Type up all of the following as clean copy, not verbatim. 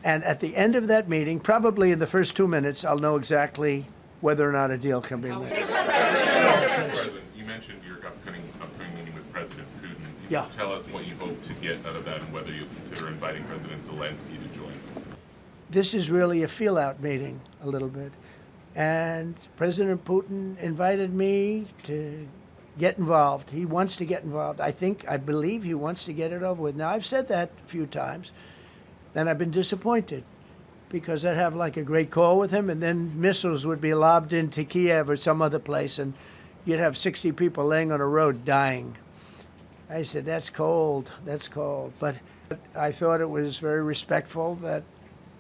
And at the end of that meeting, probably in the first 2 minutes, I'll know exactly whether or not a deal can be made. President, you mentioned your upcoming meeting with President Putin. Can Yeah. you tell us what you hope to get out of that and whether you'll consider inviting President Zelensky to join? This is really a feel-out meeting, a little bit. And President Putin invited me to get involved. He wants to get involved. I believe he wants to get it over with. Now, I've said that a few times, and I've been disappointed because I'd have like a great call with him, and then missiles would be lobbed into Kiev or some other place, and you'd have 60 people laying on a road dying. I said, that's cold, that's cold. But I thought it was very respectful that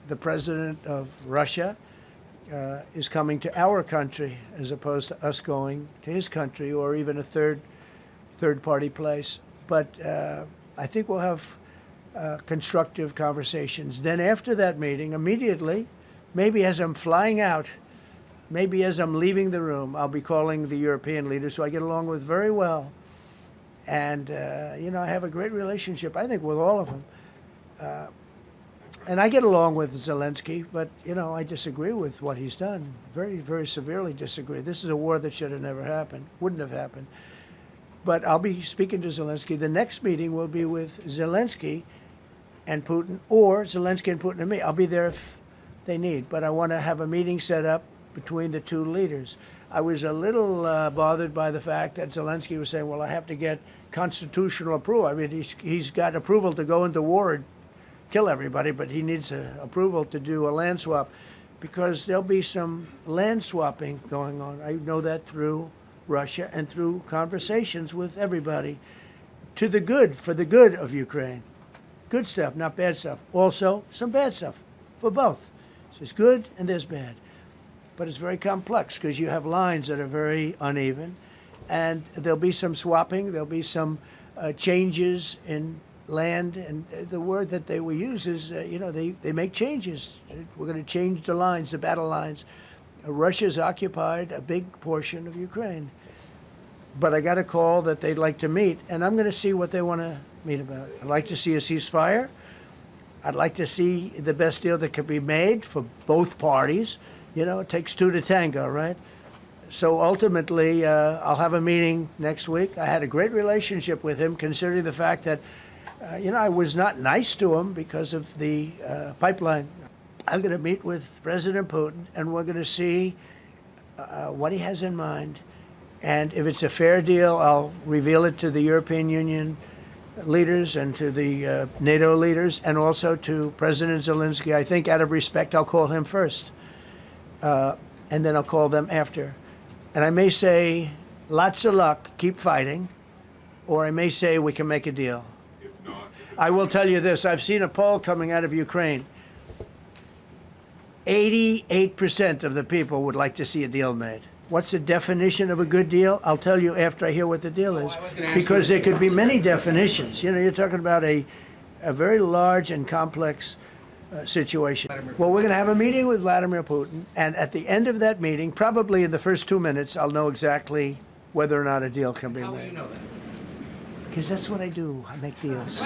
the president of Russia is coming to our country as opposed to us going to his country or even a third-party place. But I think we'll have constructive conversations. Then after that meeting, immediately, maybe as I'm flying out, maybe as I'm leaving the room, I'll be calling the European leaders who I get along with very well. And, you know, I have a great relationship, I think, with all of them. And I get along with Zelensky, but, you know, I disagree with what he's done. Very, very severely disagree. This is a war that should have never happened, wouldn't have happened. But I'll be speaking to Zelensky. The next meeting will be with Zelensky and Putin, or Zelensky and Putin and me. I'll be there if they need. But I want to have a meeting set up between the two leaders. I was a little bothered by the fact that Zelensky was saying, well, I have to get constitutional approval. I mean, he's got approval to go into war and kill everybody, but he needs approval to do a land swap because there'll be some land swapping going on. I know that through Russia and through conversations with everybody to the good, for the good of Ukraine. Good stuff, not bad stuff. Also, some bad stuff for both. So there's good and there's bad. But it's very complex because you have lines that are very uneven, and there'll be some swapping, there'll be some changes in land, and the word that they will use is, you know, they make changes. We're going to change the lines, the battle lines. Russia's occupied a big portion of Ukraine. But I got a call that they'd like to meet, and I'm going to see what they want to meet about. I'd like to see a ceasefire. I'd like to see the best deal that could be made for both parties. You know, it takes two to tango, right? So ultimately, I'll have a meeting next week. I had a great relationship with him, considering the fact that you know, I was not nice to him because of the pipeline. I'm going to meet with President Putin, and we're going to see what he has in mind. And if it's a fair deal, I'll reveal it to the European Union leaders and to the NATO leaders, and also to President Zelensky. I think out of respect, I'll call him first, and then I'll call them after. And I may say, lots of luck, keep fighting, or I may say we can make a deal. I will tell you this, I've seen a poll coming out of Ukraine. 88% of the people would like to see a deal made. What's the definition of a good deal? I'll tell you after I hear what the deal is. Because there could be many definitions. You know, you're talking about a very large and complex situation. Well, we're going to have a meeting with Vladimir Putin, and at the end of that meeting, probably in the first 2 minutes, I'll know exactly whether or not a deal can be made. How will you know that? Because that's what I do. I make deals.